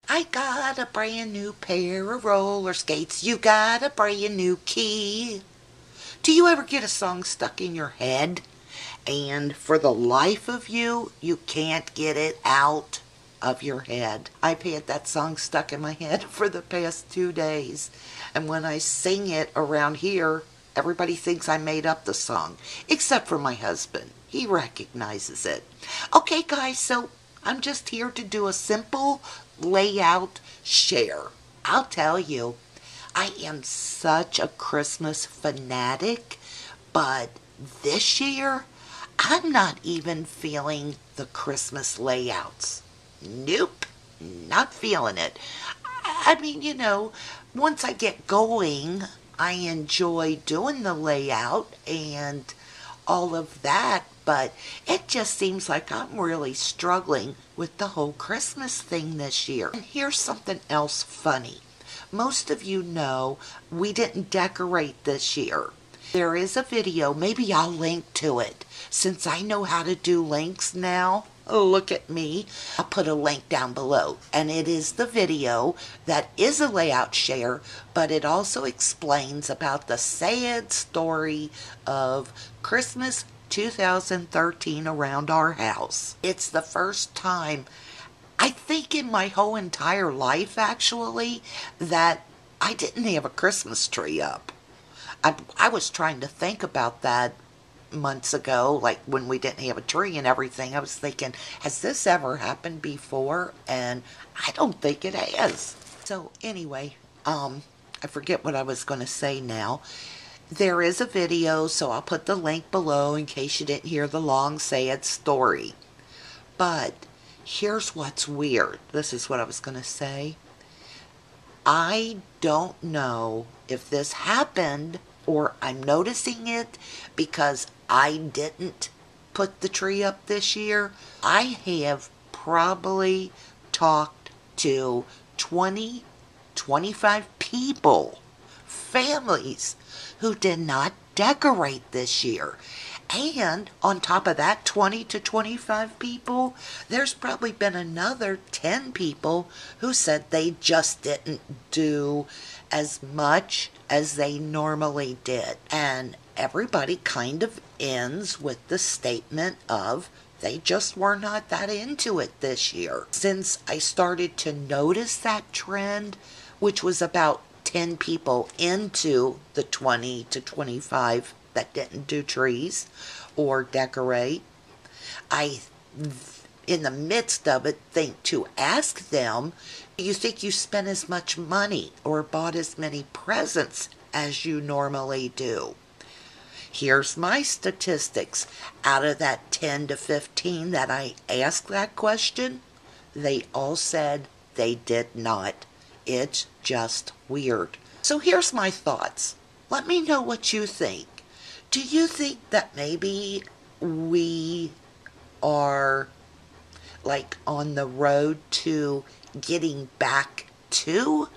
I got a brand new pair of roller skates. You got a brand new key. Do you ever get a song stuck in your head and for the life of you, you can't get it out of your head? I've had that song stuck in my head for the past 2 days. And when I sing it around here, everybody thinks I made up the song, except for my husband. He recognizes it. Okay, guys, so I'm just here to do a simple layout share. I'll tell you, I am such a Christmas fanatic, but this year, I'm not even feeling the Christmas layouts. Nope, not feeling it. I mean, once I get going, I enjoy doing the layout and all of that, but it just seems like I'm really struggling with the whole Christmas thing this year. And here's something else funny. Most of you know we didn't decorate this year. There is a video, maybe I'll link to it, since I know how to do links now. Look at me. I'll put a link down below, and it is the video that is a layout share, but it also explains about the sad story of Christmas 2013 around our house. It's the first time, I think in my whole entire life actually, that I didn't have a Christmas tree up. I was trying to think about that months ago, like when we didn't have a tree and everything. I was thinking, has this ever happened before? And I don't think it has. So anyway, I forget what I was going to say now. There is a video, so I'll put the link below in case you didn't hear the long sad story. But here's what's weird. This is what I was going to say. I don't know if this happened or I'm noticing it because I didn't put the tree up this year. I have probably talked to 20, 25 people, families, who did not decorate this year. And on top of that 20 to 25 people, there's probably been another 10 people who said they just didn't do as much as they normally did. And everybody kind of ends with the statement of they just were not that into it this year. Since I started to notice that trend, which was about 10 people into the 20 to 25 that didn't do trees or decorate, I, in the midst of it, think to ask them, do you think you spent as much money or bought as many presents as you normally do? Here's my statistics. Out of that 10 to 15 that I asked that question, they all said they did not. It's just weird. So here's my thoughts. Let me know what you think. Do you think that maybe we are like on the road to getting back to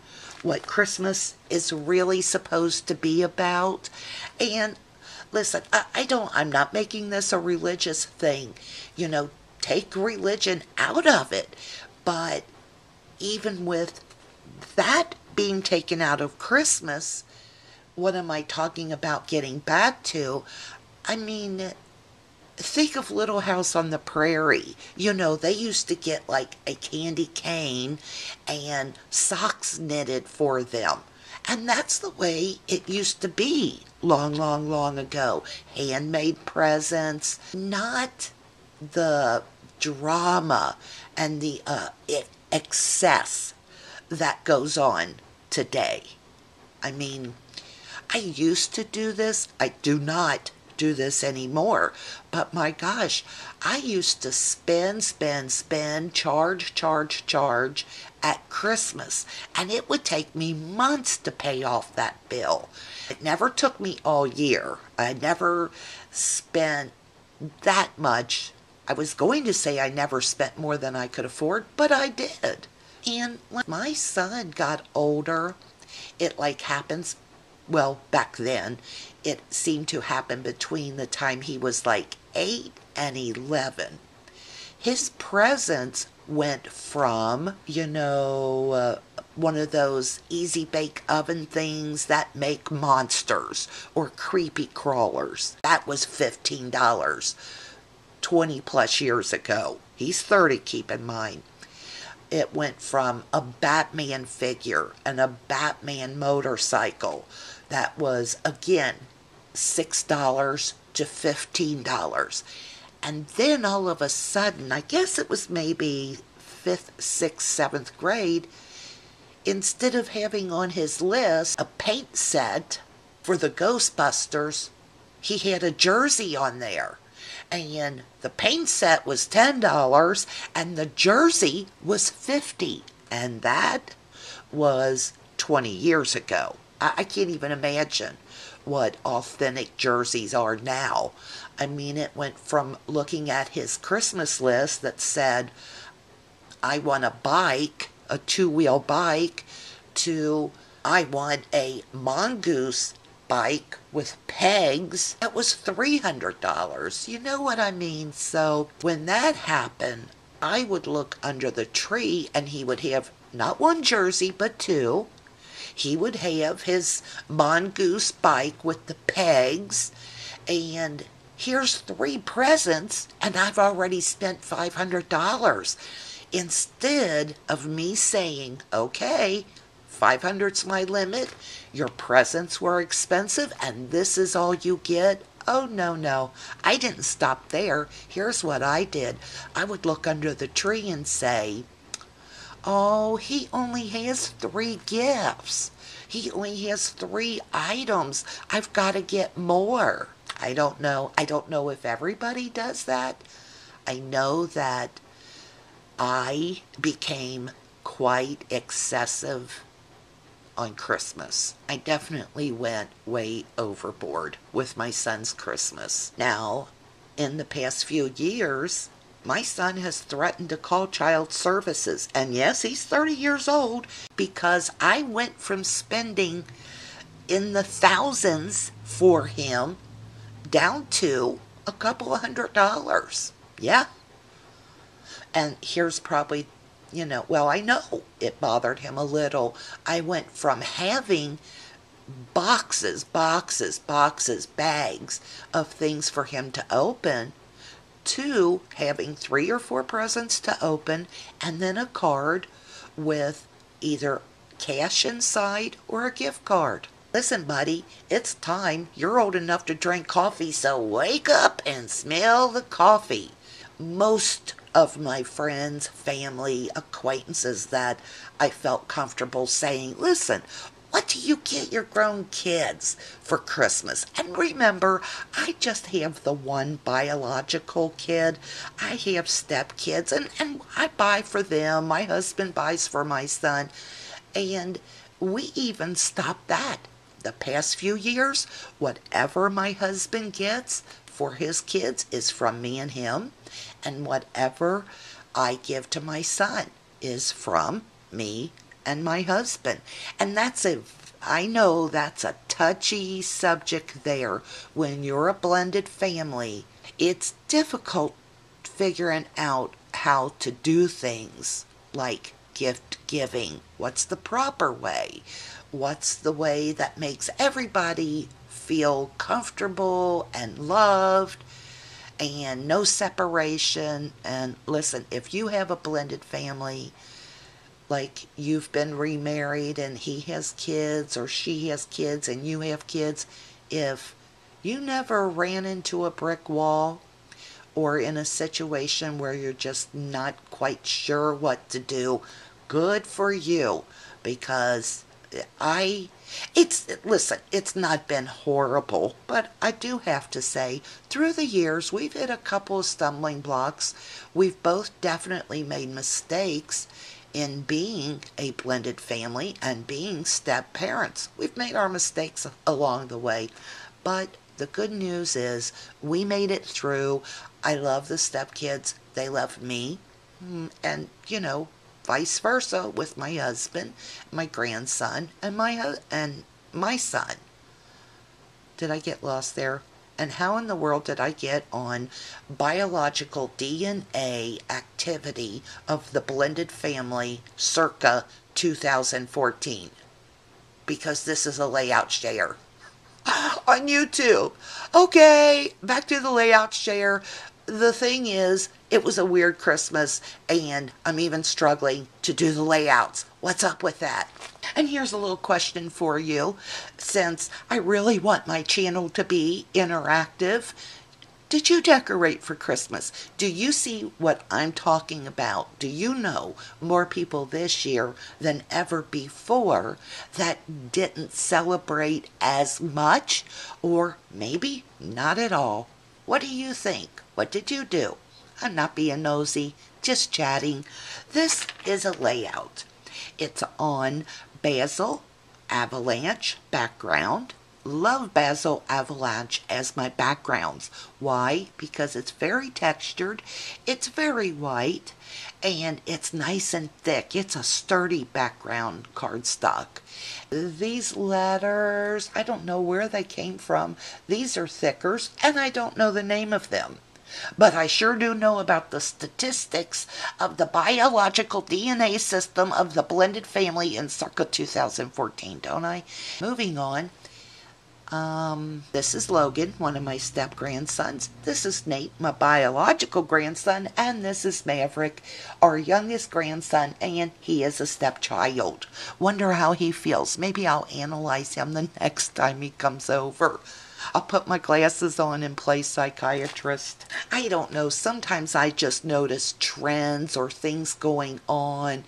what Christmas is really supposed to be about? And listen, I'm not making this a religious thing. Take religion out of it. But even with that being taken out of Christmas, what am I talking about getting back to? I mean, think of Little House on the Prairie. They used to get like a candy cane and socks knitted for them. And that's the way it used to be long, long, long ago. Handmade presents, not the drama and the excess that goes on today. I mean, I used to do this. I do not do this anymore. But my gosh, I used to spend, charge at Christmas. And it would take me months to pay off that bill. It never took me all year. I never spent that much. I was going to say I never spent more than I could afford, but I did. And when my son got older, it like happens, well, back then, it seemed to happen between the time he was like 8 and 11. His presents went from, one of those easy bake oven things that make monsters or creepy crawlers. That was $15 20 plus years ago. He's 30, keep in mind. It went from a Batman figure and a Batman motorcycle that was, again, $6 to $15. And then all of a sudden, I guess it was maybe 5th, 6th, 7th grade, instead of having on his list a paint set for the Ghostbusters, he had a jersey on there. And the paint set was $10 and the jersey was $50. And that was 20 years ago. I can't even imagine what authentic jerseys are now. I mean, it went from looking at his Christmas list that said, I want a bike, a 2-wheel bike, to I want a mongoose bike with pegs. That was $300. You know what I mean? So when that happened, I would look under the tree and he would have not one jersey, but two. He would have his mongoose bike with the pegs, and here's 3 presents, and I've already spent $500. Instead of me saying, okay, 500's my limit, your presents were expensive, and this is all you get. Oh, no, I didn't stop there. Here's what I did. I would look under the tree and say, oh, he only has 3 gifts. He only has 3 items. I've got to get more. I don't know. I don't know if everybody does that. I know that I became quite excessive on Christmas. I definitely went way overboard with my son's Christmas. Now, in the past few years, my son has threatened to call child services. And yes, he's 30 years old, because I went from spending in the thousands for him down to a couple of $100. Yeah. And here's probably, I know it bothered him a little. I went from having bags of things for him to open to having 3 or 4 presents to open, and then a card with either cash inside or a gift card. Listen, buddy, it's time. You're old enough to drink coffee, so wake up and smell the coffee. Most of my friends, family, acquaintances that I felt comfortable saying, listen, what do you get your grown kids for Christmas? And remember, I just have the one biological kid. I have stepkids, and I buy for them. My husband buys for my son. And we even stopped that. The past few years, whatever my husband gets for his kids is from me and him. And whatever I give to my son is from me and my husband. And I know that's a touchy subject there. When you're a blended family, it's difficult figuring out how to do things like gift giving. What's the proper way? What's the way that makes everybody feel comfortable and loved and no separation? And listen, if you have a blended family, like you've been remarried and he has kids or she has kids and you have kids, if you never ran into a brick wall or in a situation where you're just not quite sure what to do, good for you. Because listen, it's not been horrible, but I do have to say, through the years, we've hit a couple of stumbling blocks. We've both definitely made mistakes in being a blended family and being step parents. We've made our mistakes along the way, but the good news is we made it through. I love the stepkids. They love me. And, vice versa with my husband, my grandson, and my son. Did I get lost there? And how in the world did I get on biological DNA activity of the blended family circa 2014? Because this is a layout share on YouTube. Okay, back to the layout share. The thing is, it was a weird Christmas, and I'm even struggling to do the layouts. What's up with that? And here's a little question for you. Since I really want my channel to be interactive, did you decorate for Christmas? Do you see what I'm talking about? Do you know more people this year than ever before that didn't celebrate as much, or maybe not at all? What do you think? What did you do? I'm not being nosy, just chatting. This is a layout. It's on Basil Avalanche background. Love Basil Avalanche as my backgrounds. Why? Because it's very textured, it's very white, and it's nice and thick. It's a sturdy background cardstock. These letters, I don't know where they came from. These are thickers, and I don't know the name of them. But I sure do know about the statistics of the biological DNA system of the blended family in circa 2014, don't I? Moving on. This is Logan, one of my step-grandsons. This is Nate, my biological grandson. And this is Maverick, our youngest grandson, and he is a stepchild. Wonder how he feels. Maybe I'll analyze him the next time he comes over. I'll put my glasses on and play psychiatrist. I don't know, sometimes I just notice trends or things going on,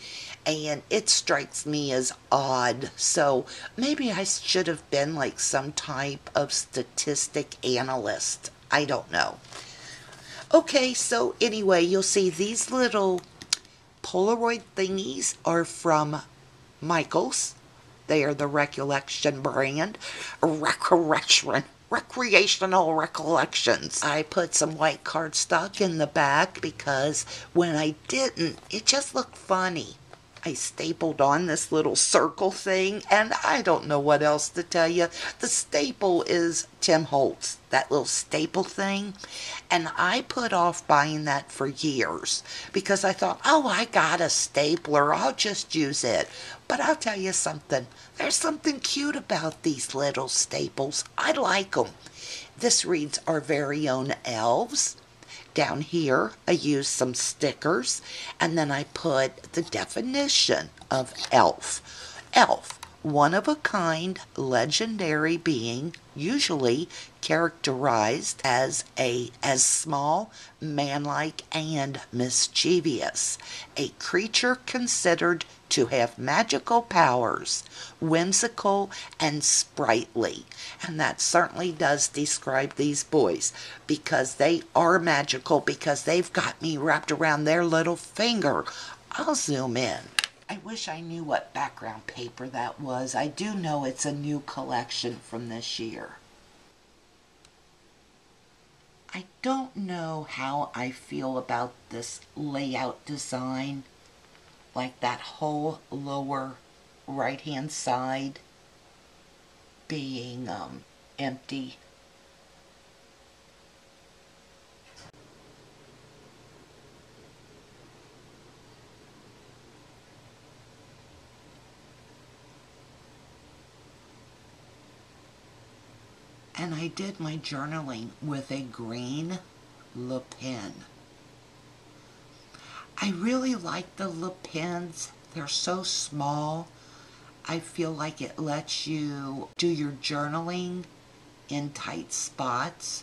and it strikes me as odd. So maybe I should have been like some type of statistic analyst. I don't know. Okay, so anyway, you'll see these little Polaroid thingies are from Michaels. They are the Recollection brand. Recreational Recollections. I put some white cardstock in the back because when I didn't, it just looked funny. I stapled on this little circle thing, and I don't know what else to tell you. The staple is Tim Holtz, that little staple thing, and I put off buying that for years because I thought, oh, I got a stapler, I'll just use it. But I'll tell you something, there's something cute about these little staples. I like them. This reads Our Very Own Elves. Down here, I used some stickers, and then I put the definition of elf. Elf, one of a kind, legendary being, usually characterized as small, manlike, and mischievous. A creature considered to have magical powers, whimsical and sprightly. And that certainly does describe these boys, because they are magical, because they've got me wrapped around their little finger. I'll zoom in. I wish I knew what background paper that was. I do know it's a new collection from this year. I don't know how I feel about this layout design, like that whole lower right hand side being empty. And I did my journaling with a green Le Pen. I really like the Le Pens. They're so small. I feel like it lets you do your journaling in tight spots.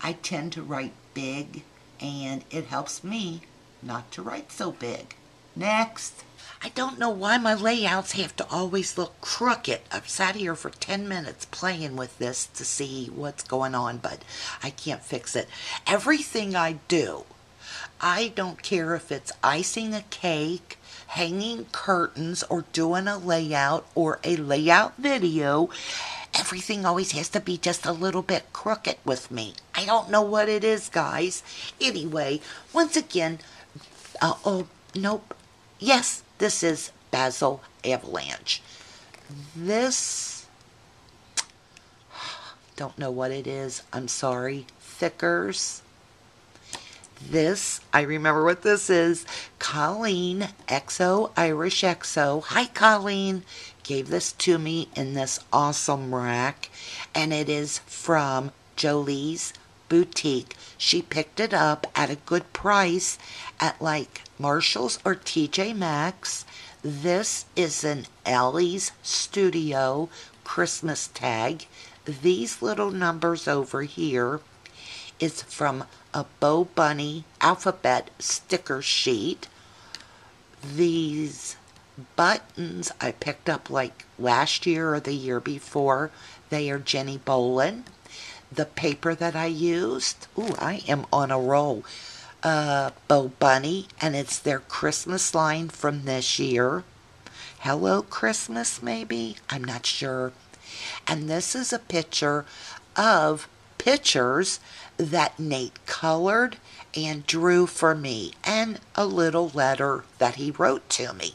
I tend to write big, and it helps me not to write so big. Next. I don't know why my layouts have to always look crooked. I've sat here for 10 minutes playing with this to see what's going on, but I can't fix it. Everything I do, I don't care if it's icing a cake, hanging curtains, or doing a layout or a layout video, everything always has to be just a little bit crooked with me. I don't know what it is, guys. Anyway, once again, oh, nope. Yes, this is Basil Avalanche. This, Don't know what it is. I'm sorry. Thickers. This, I remember what this is. Colleen, XO Irish XO. Hi, Colleen. Gave this to me in this awesome rack. And it is from Jolie's Boutique. She picked it up at a good price at like Marshall's or TJ Maxx. This is an Ellie's Studio Christmas tag. These little numbers over here is from a Bo Bunny alphabet sticker sheet. These buttons I picked up like last year or the year before. They are Jenny Bolin. The paper that I used, ooh, I am on a roll. Bo Bunny, and it's their Christmas line from this year. Hello Christmas, maybe? I'm not sure. And this is a picture of pictures that Nate colored and drew for me, and a little letter that he wrote to me.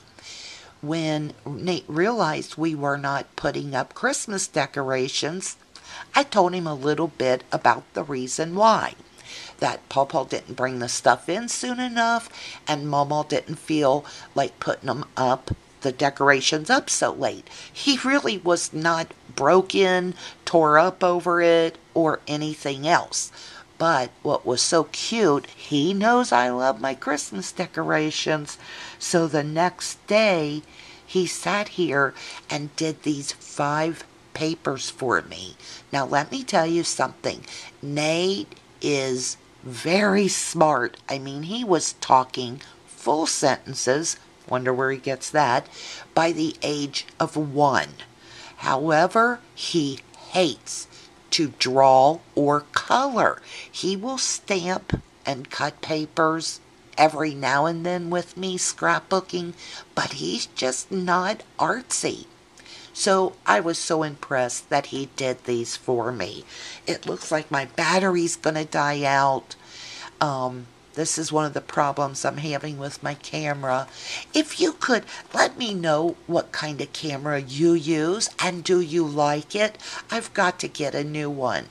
When Nate realized we were not putting up Christmas decorations, I told him a little bit about the reason why. That Pawpaw didn't bring the stuff in soon enough, and Mama didn't feel like putting them up, the decorations up so late. He really was not broken, tore up over it, or anything else. But what was so cute, he knows I love my Christmas decorations. So the next day, he sat here and did these 5 papers for me. Now let me tell you something. Nate is very smart. I mean, he was talking full sentences, wonder where he gets that, by the age of 1. However, he hates to draw or color. He will stamp and cut papers every now and then with me scrapbooking, but he's just not artsy. So I was so impressed that he did these for me. It looks like my battery's gonna die out. This is one of the problems I'm having with my camera. If you could let me know what kind of camera you use and do you like it, I've got to get a new one.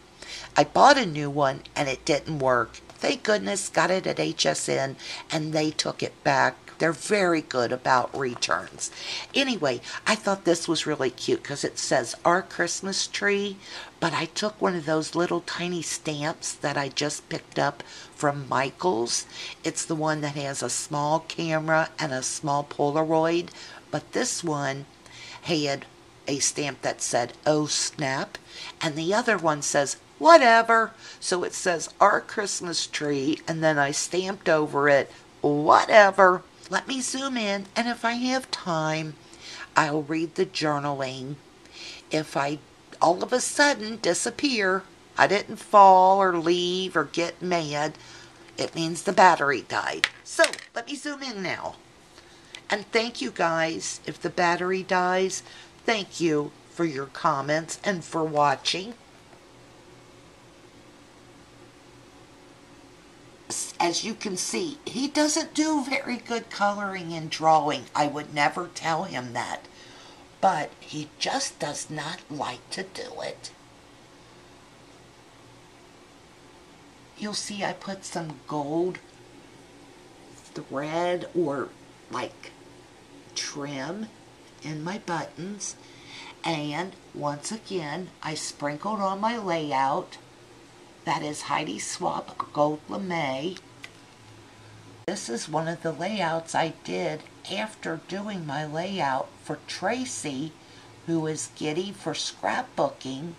I bought a new one and it didn't work. Thank goodness, got it at HSN and they took it back. They're very good about returns. Anyway, I thought this was really cute because it says Our Christmas Tree, but I took one of those little tiny stamps that I just picked up from Michael's. It's the one that has a small camera and a small Polaroid, but this one had a stamp that said, oh snap, and the other one says, whatever. So it says Our Christmas Tree, and then I stamped over it, whatever. Let me zoom in, and if I have time, I'll read the journaling. If I all of a sudden disappear, I didn't fall or leave or get mad, it means the battery died. So, let me zoom in now. And thank you guys. If the battery dies, thank you for your comments and for watching. As you can see, he doesn't do very good coloring and drawing. I would never tell him that. But he just does not like to do it. You'll see I put some gold thread or like trim in my buttons. And once again, I sprinkled on my layout. That is Heidi Swapp Gold Lame. This is one of the layouts I did after doing my layout for Tracy, who is giddy for scrapbooking,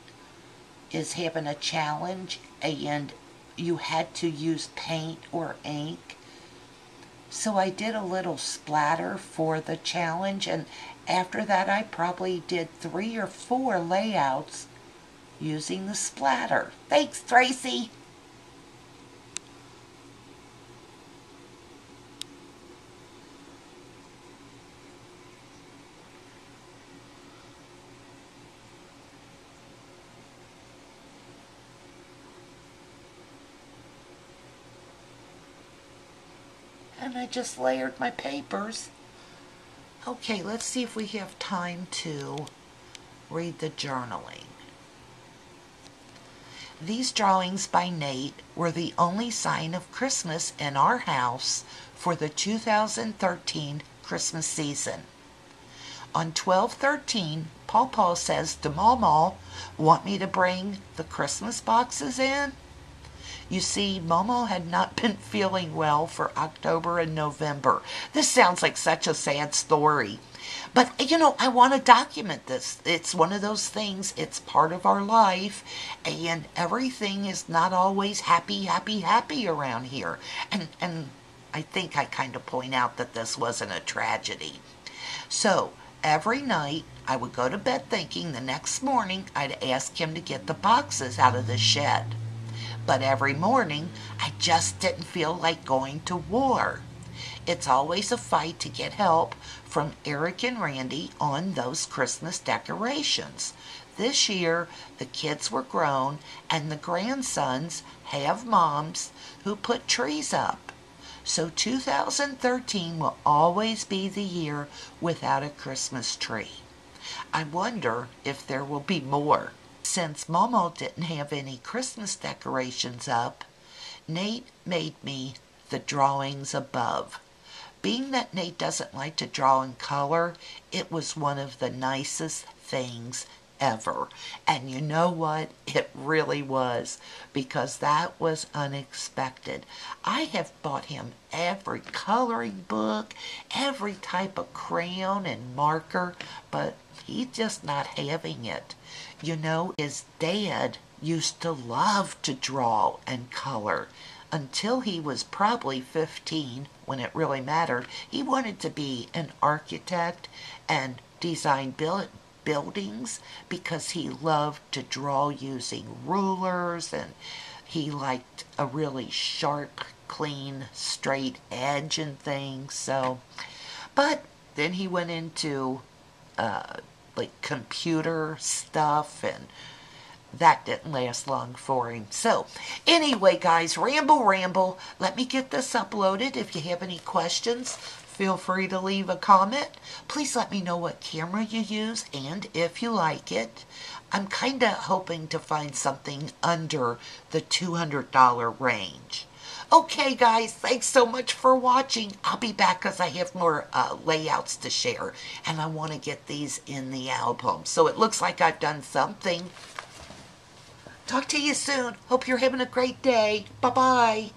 is having a challenge and you had to use paint or ink. So I did a little splatter for the challenge, and after that I probably did 3 or 4 layouts using the splatter. Thanks, Tracy! And I just layered my papers. Okay, let's see if we have time to read the journaling. These drawings by Nate were the only sign of Christmas in our house for the 2013 Christmas season. On 12/13, Paw says to Mama, "Want me to bring the Christmas boxes in?" You see, Momo had not been feeling well for October and November. This sounds like such a sad story. But, I want to document this. It's one of those things, it's part of our life, and everything is not always happy, happy, happy around here. And I think I kind of point out that this wasn't a tragedy. So, every night, I would go to bed thinking the next morning I'd ask him to get the boxes out of the shed. But every morning, I just didn't feel like going to war. It's always a fight to get help from Eric and Randy on those Christmas decorations. This year, the kids were grown, and the grandsons have moms who put trees up. So 2013 will always be the year without a Christmas tree. I wonder if there will be more. Since Momo didn't have any Christmas decorations up, Nate made me the drawings above. Being that Nate doesn't like to draw in color, it was one of the nicest things ever. And you know what? It really was, because that was unexpected. I have bought him every coloring book, every type of crayon and marker, but he's just not having it. His dad used to love to draw and color. Until he was probably 15, when it really mattered, he wanted to be an architect and design buildings because he loved to draw using rulers, and he liked a really sharp, clean, straight edge and things. But then he went into computer stuff, and that didn't last long for him. So, anyway, guys, ramble. Let me get this uploaded. If you have any questions, feel free to leave a comment. Please let me know what camera you use and if you like it. I'm kind of hoping to find something under the $200 range. Okay, guys, thanks so much for watching. I'll be back because I have more layouts to share, and I want to get these in the album. So it looks like I've done something. Talk to you soon. Hope you're having a great day. Bye-bye.